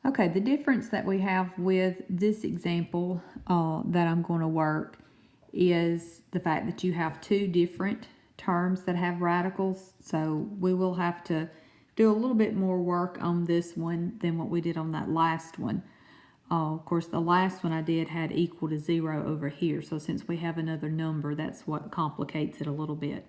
Okay, the difference that we have with this example that I'm going to work is the fact that you have two different terms that have radicals. So we will have to do a little bit more work on this one than what we did on that last one. Of course, the last one I did had equal to 0 over here. So since we have another number, that's what complicates it a little bit.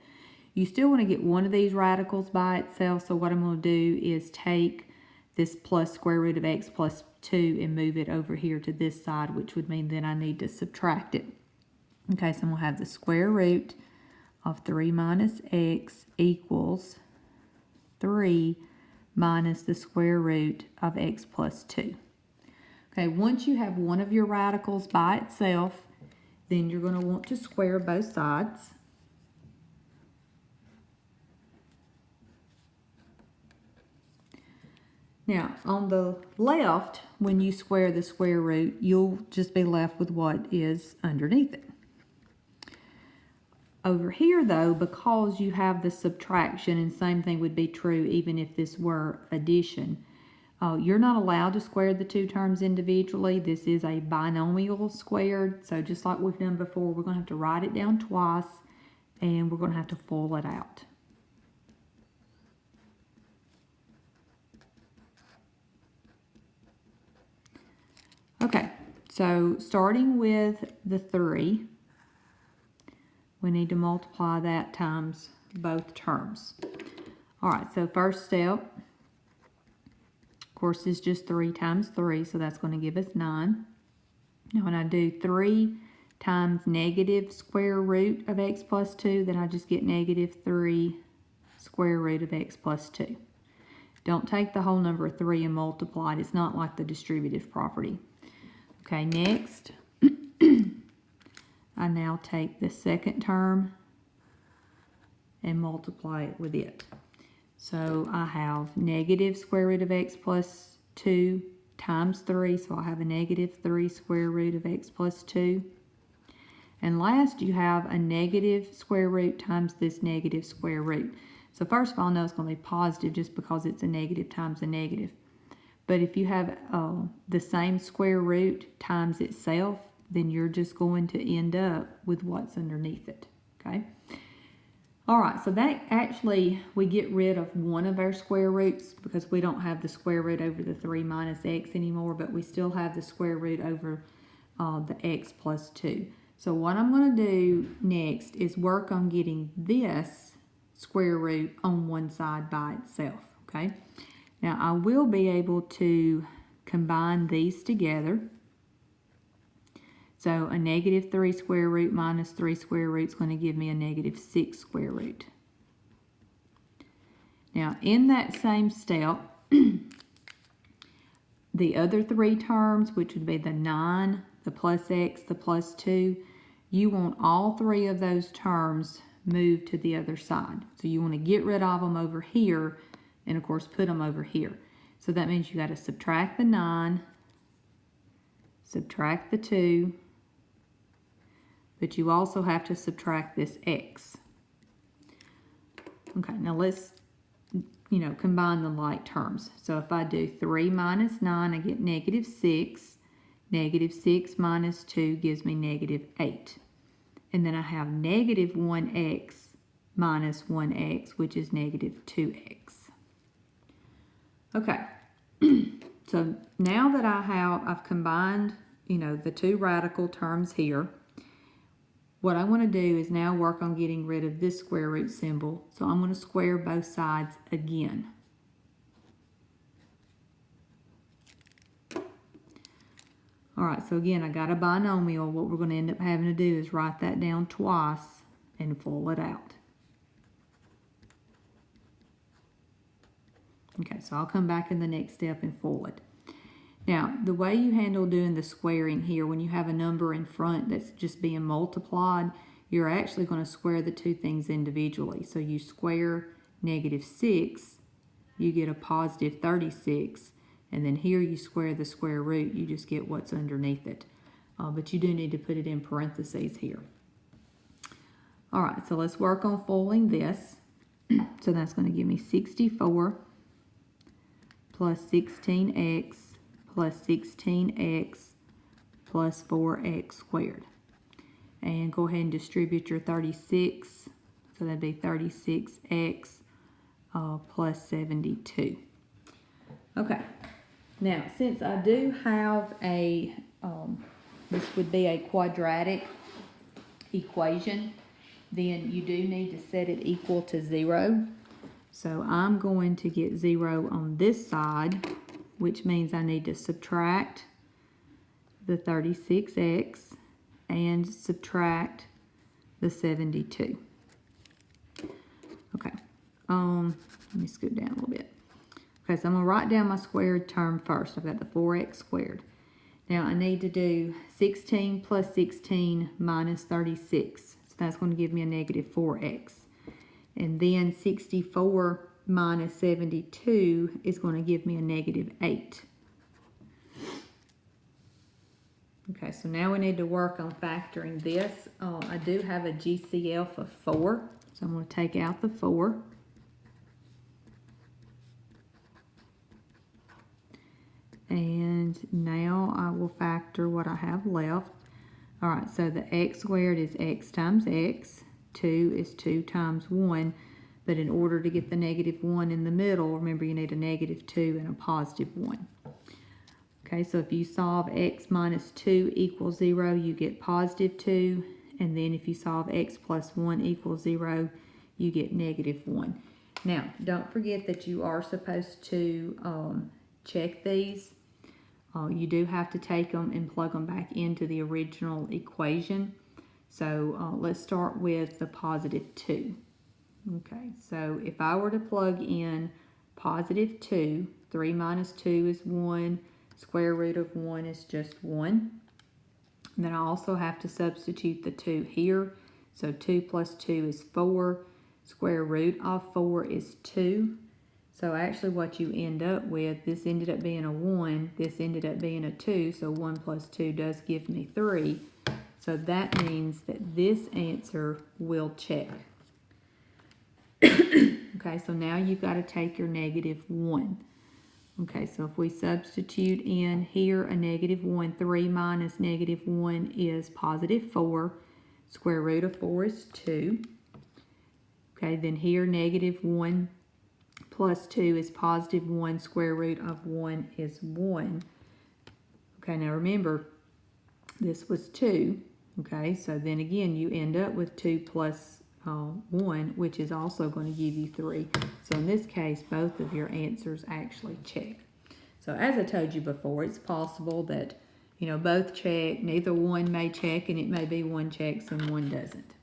You still want to get one of these radicals by itself. So what I'm going to do is take this plus square root of x plus 2 and move it over here to this side, which would mean then I need to subtract it. Okay, so I'm going to have the square root of 3 minus x equals 3 minus the square root of x plus 2. Okay, once you have one of your radicals by itself, then you're going to want to square both sides. Now, on the left, when you square the square root, you'll just be left with what is underneath it. Over here, though, because you have the subtraction, and same thing would be true even if this were addition, you're not allowed to square the two terms individually. This is a binomial squared, so just like we've done before, we're going to have to write it down twice, and we're going to have to FOIL it out. Okay, so starting with the 3, we need to multiply that times both terms. All right, so first step, of course, is just 3 times 3, so that's going to give us 9. Now, when I do 3 times negative square root of x plus 2, then I just get negative 3 square root of x plus 2. Don't take the whole number of 3 and multiply it. It's not like the distributive property. Okay, next, I now take the second term and multiply it with it. So I have negative square root of x plus 2 times 3, so I have a negative 3 square root of x plus 2. And last, you have a negative square root times this negative square root. So first of all, I know it's going to be positive just because it's a negative times a negative. But if you have the same square root times itself, then you're just going to end up with what's underneath it, okay? All right, so that actually, we get rid of one of our square roots because we don't have the square root over the 3 minus x anymore, but we still have the square root over the x plus 2. So what I'm going to do next is work on getting this square root on one side by itself, okay? Now, I will be able to combine these together. So a negative 3 square root minus 3 square root is going to give me a negative 6 square root. Now, in that same step, the other 3 terms, which would be the 9, the plus x, the plus 2, you want all 3 of those terms moved to the other side. So you want to get rid of them over here and, of course, put them over here. So that means you got to subtract the 9, subtract the 2, but you also have to subtract this x. Okay, now let's, combine the like terms. So if I do 3 minus 9, I get negative 6. Negative 6 minus 2 gives me negative 8. And then I have negative 1x minus 1x, which is negative 2x. Okay, so now that I've combined, the two radical terms here, what I want to do is now work on getting rid of this square root symbol. So I'm going to square both sides again. All right, so again, I got a binomial. What we're going to end up having to do is write that down twice and FOIL it out. Okay, so I'll come back in the next step and FOIL it. Now, the way you handle doing the squaring here, when you have a number in front that's just being multiplied, you're actually going to square the two things individually. So you square negative 6, you get a positive 36, and then here you square the square root, you just get what's underneath it. But you do need to put it in parentheses here. All right, so let's work on FOILing this. So that's going to give me 64 plus 16x plus 16x plus 4x squared. And go ahead and distribute your 36. So that'd be 36x plus 72. Okay. Now, since I do have a, this would be a quadratic equation, then you do need to set it equal to 0. So I'm going to get 0 on this side, which means I need to subtract the 36x and subtract the 72. Okay, let me scoot down a little bit. Okay, so I'm going to write down my squared term first. I've got the 4x squared. Now I need to do 16 plus 16 minus 36. So that's going to give me a negative 4x. And then 64 minus 72 is going to give me a negative 8. Okay, so now we need to work on factoring this. I do have a GCF of 4, so I'm going to take out the 4. And now I will factor what I have left. All right, so the x squared is x times x. 2 is 2 times 1. But in order to get the negative 1 in the middle, remember you need a negative 2 and a positive 1. Okay, so if you solve x minus 2 equals 0, you get positive 2. And then if you solve x plus 1 equals 0, you get negative 1. Now, don't forget that you are supposed to check these. You do have to take them and plug them back into the original equation. So let's start with the positive 2. Okay, so if I were to plug in positive 2, 3 minus 2 is 1, square root of 1 is just 1. And then I also have to substitute the 2 here. So 2 plus 2 is 4. Square root of 4 is 2. So actually what you end up with, this ended up being a 1, this ended up being a 2, so 1 plus 2 does give me 3. So that means that this answer will check. Okay, so now you've got to take your negative 1. Okay, so if we substitute in here a negative 1, 3 minus negative 1 is positive 4. Square root of 4 is 2. Okay, then here negative 1 plus 2 is positive 1. Square root of 1 is 1. Okay, now remember, this was 2. Okay, so then again, you end up with 2 plus 1, which is also going to give you 3. So in this case, both of your answers actually check. So as I told you before, it's possible that, both check, neither one may check, and it may be one checks and one doesn't.